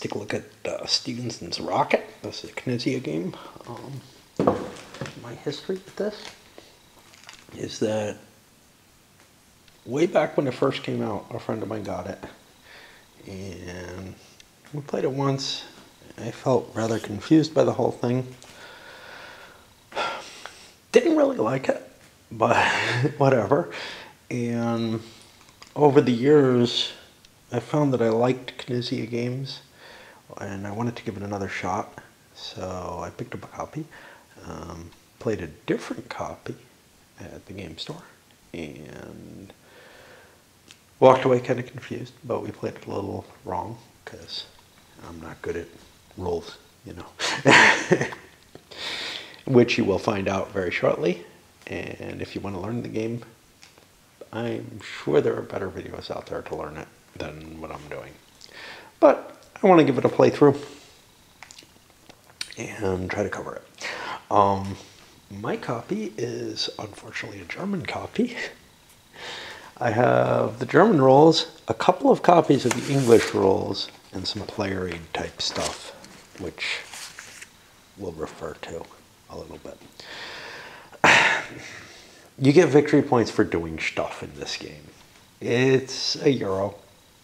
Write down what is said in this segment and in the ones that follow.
take a look at Stephenson's Rocket. This is a Knizia game. My history with this is that way back when it first came out, a friend of mine got it, and we played it once. I felt rather confused by the whole thing. Didn't really like it, but whatever. And over the years, I found that I liked Knizia games, and I wanted to give it another shot. So I picked up a copy, played a different copy at the game store, and walked away kind of confused, but we played it a little wrong because I'm not good at rules, you know. Which you will find out very shortly. And if you want to learn the game, I'm sure there are better videos out there to learn it than what I'm doing. But I want to give it a playthrough and try to cover it. My copy is unfortunately a German copy. I have the German rules, a couple of copies of the English rules, and some player aid type stuff, which we'll refer to a little bit. You get victory points for doing stuff in this game. It's a Euro.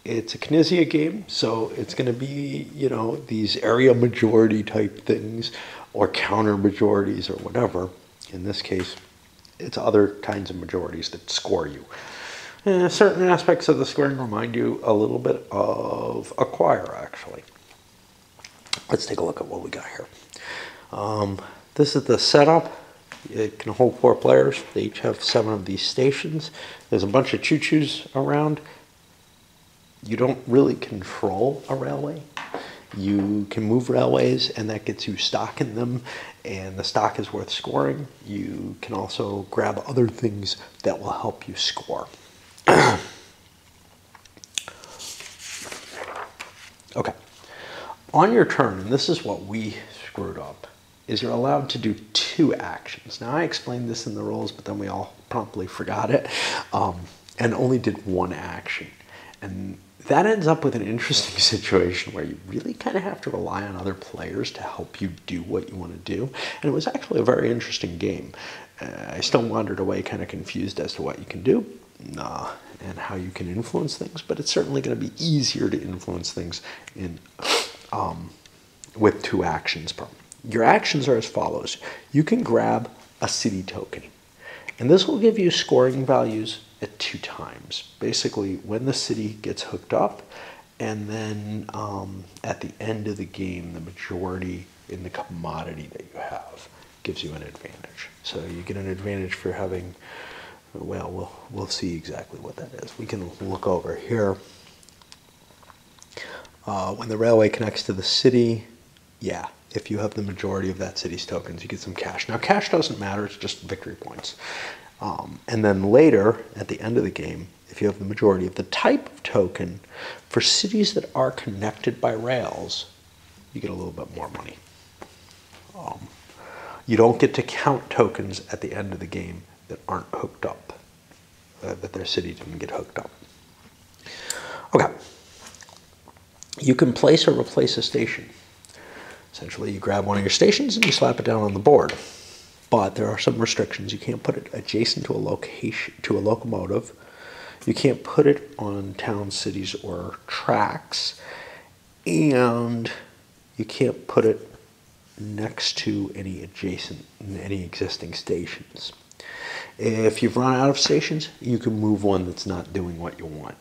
It's a Knizia game, so it's going to be, you know, these area majority type things or counter majorities or whatever. In this case, it's other kinds of majorities that score you. And certain aspects of the scoring remind you a little bit of Acquire, actually. Let's take a look at what we got here. This is the setup. It can hold 4 players. They each have 7 of these stations. There's a bunch of choo-choos around. You don't really control a railway. You can move railways, and that gets you stock in them, and the stock is worth scoring. You can also grab other things that will help you score. Okay. On your turn, and this is what we screwed up, is you're allowed to do 2 actions. Now, I explained this in the rules, but then we all promptly forgot it, and only did 1 action. And that ends up with an interesting situation where you really kind of have to rely on other players to help you do what you want to do. And it was actually a very interesting game. I still wandered away kind of confused as to what you can do and how you can influence things, but it's certainly going to be easier to influence things in with 2 actions per. Your actions are as follows. You can grab a city token, and this will give you scoring values at 2 times. Basically, when the city gets hooked up, and then at the end of the game, the majority in the commodity that you have gives you an advantage. So you get an advantage for having, well, we'll see exactly what that is. We can look over here. When the railway connects to the city, yeah, if you have the majority of that city's tokens, you get some cash. Now, cash doesn't matter, it's just victory points. And then later, at the end of the game, if you have the majority of the type of token, for cities that are connected by rails, you get a little bit more money. You don't get to count tokens at the end of the game that aren't hooked up, that their city didn't get hooked up. Okay. You can place or replace a station. Essentially, you grab one of your stations and you slap it down on the board. But there are some restrictions. You can't put it adjacent to a location, to a locomotive. You can't put it on towns, cities, or tracks. And you can't put it next to any existing stations. If you've run out of stations, you can move one that's not doing what you want.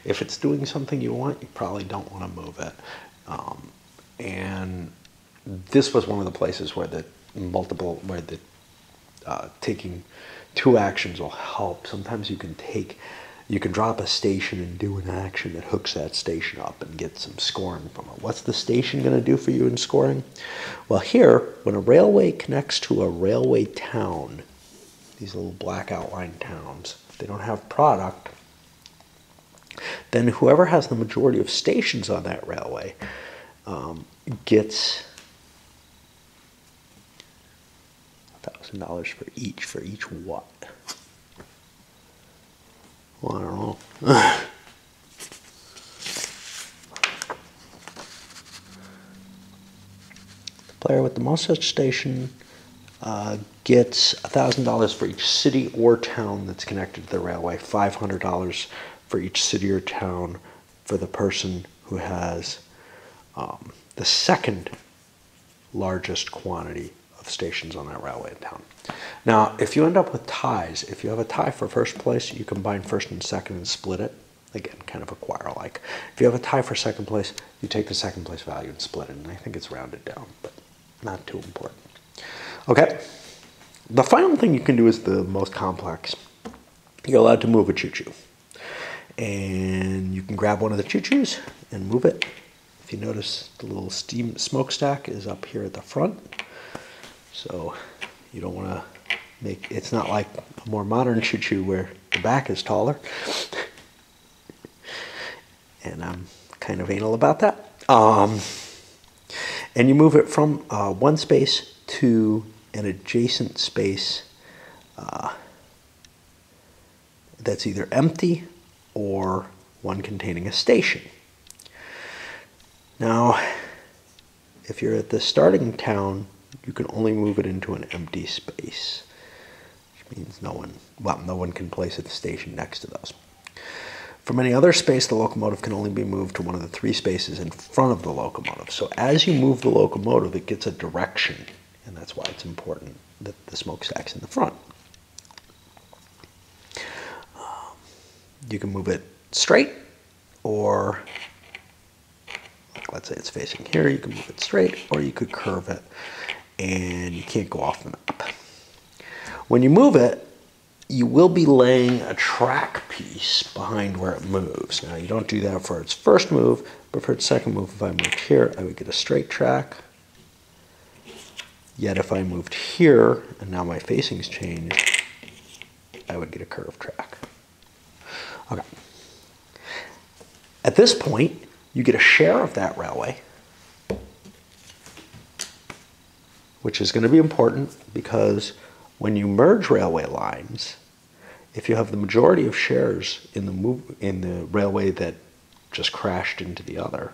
If it's doing something you want, you probably don't want to move it. And this was one of the places where taking 2 actions will help. Sometimes you can drop a station and do an action that hooks that station up and get some scoring from it. What's the station going to do for you in scoring? Well, here, when a railway connects to a railway town, these little black outline towns, if they don't have product, then whoever has the majority of stations on that railway gets $1,000 for each what? Well, I don't know. Player with the most such station gets $1,000 for each city or town that's connected to the railway, $500 for each city or town for the person who has the second largest quantity of stations on that railway in town. Now, if you end up with ties, if you have a tie for first place, you combine first and second and split it. Again, kind of a choir-like. If you have a tie for second place, you take the second place value and split it, and I think it's rounded down, but not too important. Okay, the final thing you can do is the most complex. You're allowed to move a choo-choo, and you can grab one of the choo-choos and move it. If you notice, the little steam smokestack is up here at the front, so you don't want to make, it's not like a more modern choo-choo where the back is taller. And I'm kind of anal about that. And you move it from one space to an adjacent space that's either empty or one containing a station. Now, if you're at the starting town, you can only move it into an empty space, which means no one can place a station next to those. From any other space, the locomotive can only be moved to one of the three spaces in front of the locomotive. So as you move the locomotive, it gets a direction, and that's why it's important that the smokestack's in the front. You can move it straight, or let's say it's facing here, you can move it straight, or you could curve it, and you can't go off the map. When you move it, you will be laying a track piece behind where it moves. Now, you don't do that for its first move, but for its second move, if I moved here, I would get a straight track. Yet if I moved here, and now my facing's changed, I would get a curved track. Okay. At this point, you get a share of that railway, which is going to be important because when you merge railway lines, if you have the majority of shares in the railway that just crashed into the other,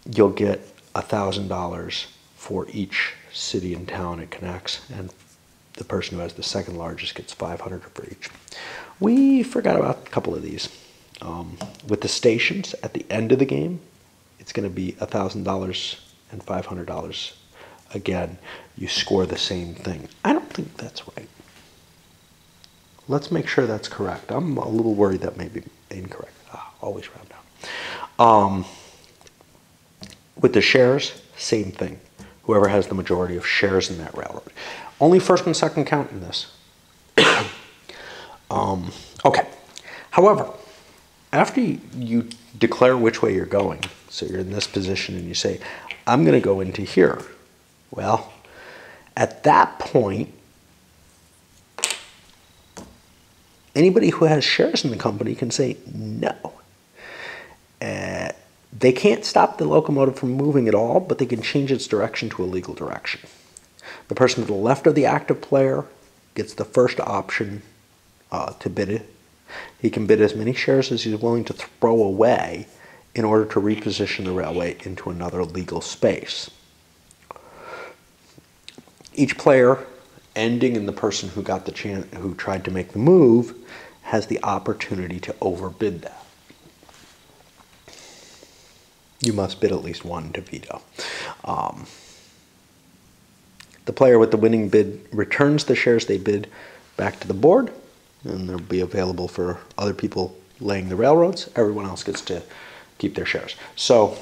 you'll get $1,000 for each city and town it connects, and the person who has the second largest gets $500 for each. We forgot about a couple of these. With the stations at the end of the game, it's going to be $1,000 and $500. Again, you score the same thing. I don't think that's right. Let's make sure that's correct. I'm a little worried that may be incorrect. Always round down. With the shares, same thing. Whoever has the majority of shares in that railroad. Only first and second count in this. Okay. However, after you declare which way you're going, so you're in this position and you say, I'm going to go into here. Well, at that point, anybody who has shares in the company can say no. They can't stop the locomotive from moving at all, but they can change its direction to a legal direction. The person to the left of the active player gets the first option to bid it. He can bid as many shares as he's willing to throw away in order to reposition the railway into another legal space. Each player, ending in the person who got the chance, who tried to make the move, has the opportunity to overbid that. You must bid at least one to veto. The player with the winning bid returns the shares they bid back to the board, and they'll be available for other people laying the railroads. Everyone else gets to keep their shares. So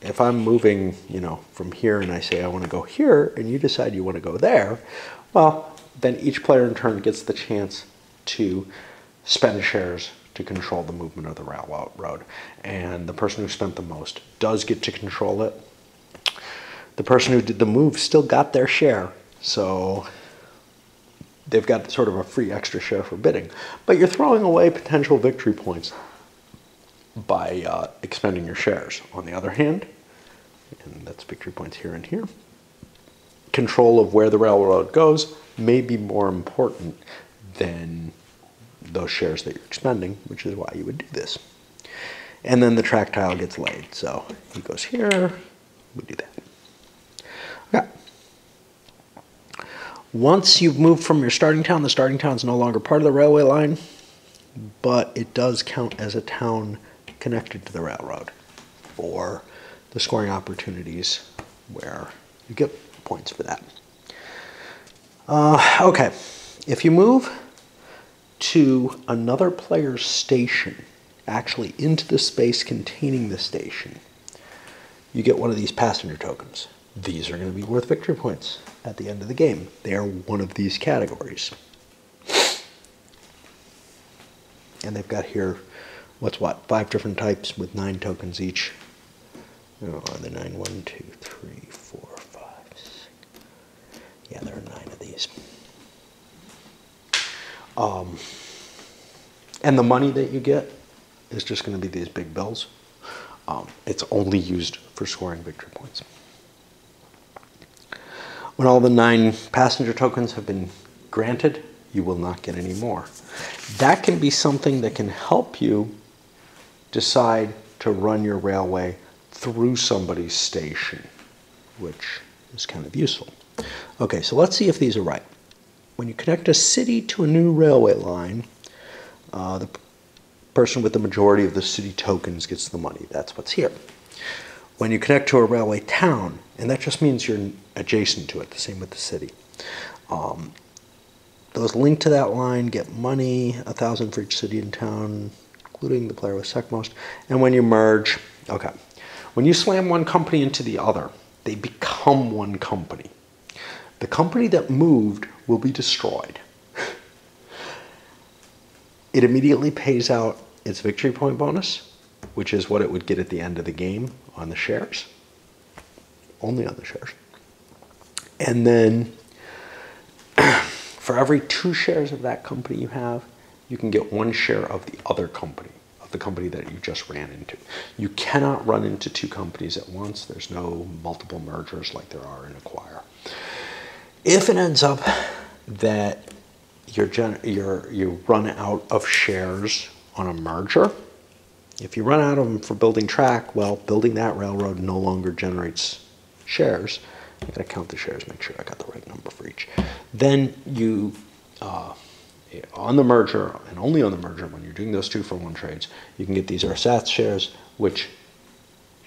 if I'm moving, from here and I say I want to go here, and you decide you want to go there, well, then each player in turn gets the chance to spend shares to control the movement of the railroad. And the person who spent the most does get to control it. The person who did the move still got their share, so they've got sort of a free extra share for bidding. But you're throwing away potential victory points by expending your shares. On the other hand, and that's victory points here and here, control of where the railroad goes may be more important than those shares that you're expending, which is why you would do this. And then the track tile gets laid. So he goes here, we do that. Once you've moved from your starting town, the starting town is no longer part of the railway line, but it does count as a town connected to the railroad for the scoring opportunities where you get points for that. Okay, if you move to another player's station, actually into the space containing the station, you get one of these passenger tokens. These are going to be worth victory points at the end of the game. They are one of these categories. And they've got here, what's what, 5 different types with 9 tokens each. Oh, are there 9? 1, 2, 3, 4, 5, 6. Yeah, there are 9 of these. And the money that you get is just going to be these big bills. It's only used for scoring victory points. When all the 9 passenger tokens have been granted, you will not get any more. That can be something that can help you decide to run your railway through somebody's station, which is kind of useful. Okay, so let's see if these are right. When you connect a city to a new railway line, the person with the majority of the city tokens gets the money. That's what's here. When you connect to a railway town, and that just means you're adjacent to it, the same with the city. Those linked to that line get money, 1,000 for each city and town, including the player with secmost. And when you merge, okay, when you slam one company into the other, they become one company. The company that moved will be destroyed. It immediately pays out its victory point bonus, which is what it would get at the end of the game on the shares. Only on the shares. And then for every 2 shares of that company you have, you can get 1 share of the other company, of the company that you just ran into. You cannot run into 2 companies at once. There's no multiple mergers like there are in Acquire. If it ends up that you run out of shares on a merger, if you run out of them for building track, well, building that railroad no longer generates shares. I gotta count the shares, make sure I got the right number for each. Then you, on the merger, and only on the merger, when you're doing those 2-for-1 trades, you can get these ersatz shares, which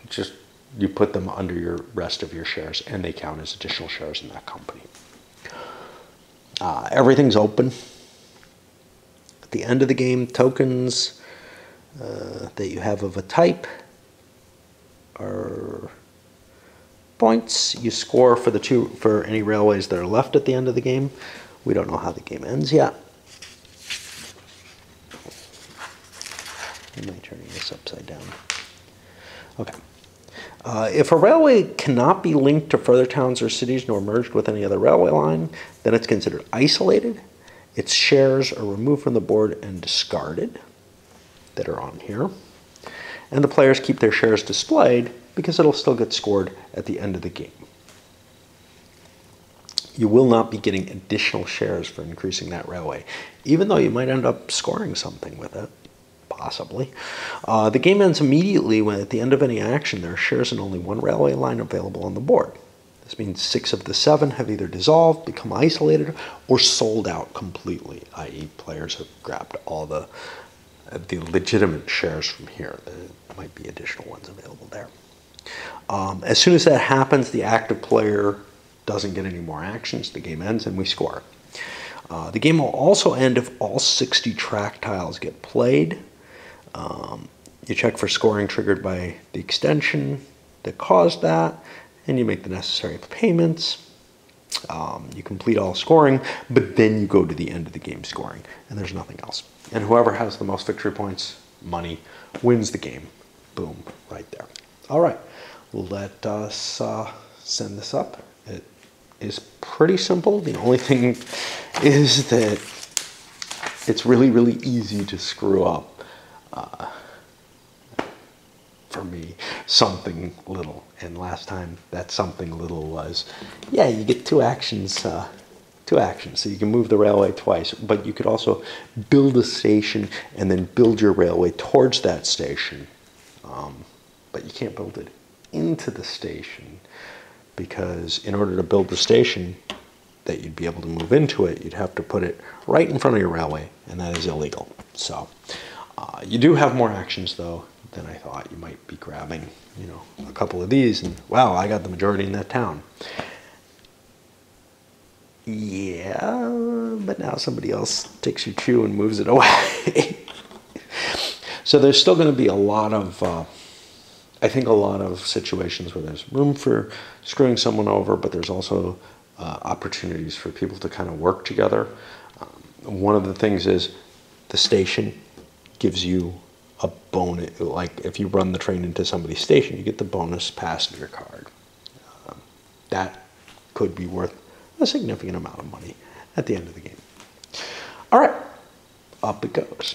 just, you put them under your rest of your shares, and they count as additional shares in that company. Everything's open. At the end of the game, tokens that you have of a type are points. You score for any railways that are left at the end of the game. We don't know how the game ends yet. Am I turning this upside down? Okay. If a railway cannot be linked to further towns or cities nor merged with any other railway line, then it's considered isolated. Its shares are removed from the board and discarded that are on here. And the players keep their shares displayed because it'll still get scored at the end of the game. You will not be getting additional shares for increasing that railway, even though you might end up scoring something with it. Possibly. The game ends immediately when at the end of any action there are shares in only 1 railway line available on the board. This means 6 of the 7 have either dissolved, become isolated, or sold out completely, i.e. players have grabbed all the legitimate shares from here. There might be additional ones available there. As soon as that happens, the active player doesn't get any more actions. The game ends and we score. The game will also end if all 60 track tiles get played. You check for scoring triggered by the extension that caused that, and you make the necessary payments. You complete all scoring, but then you go to the end of the game scoring, and there's nothing else. And whoever has the most victory points, money, wins the game. Boom, right there. All right, let us send this up. It is pretty simple. The only thing is that it's really, really easy to screw up. For me, something little. And last time that something little was, yeah, you get 2 actions. So you can move the railway twice, but you could also build a station and then build your railway towards that station. But you can't build it into the station because in order to build the station, that you'd be able to move into it, you'd have to put it right in front of your railway, and that is illegal. So you do have more actions, though, than I thought. You might be grabbing, you know, a couple of these, and wow, I got the majority in that town. Yeah, but now somebody else takes your chew and moves it away. So there's still going to be a lot of, I think, a lot of situations where there's room for screwing someone over, but there's also opportunities for people to kind of work together. One of the things is the station gives you a bonus. Like if you run the train into somebody's station, you get the bonus passenger card. That could be worth a significant amount of money at the end of the game. All right, up it goes.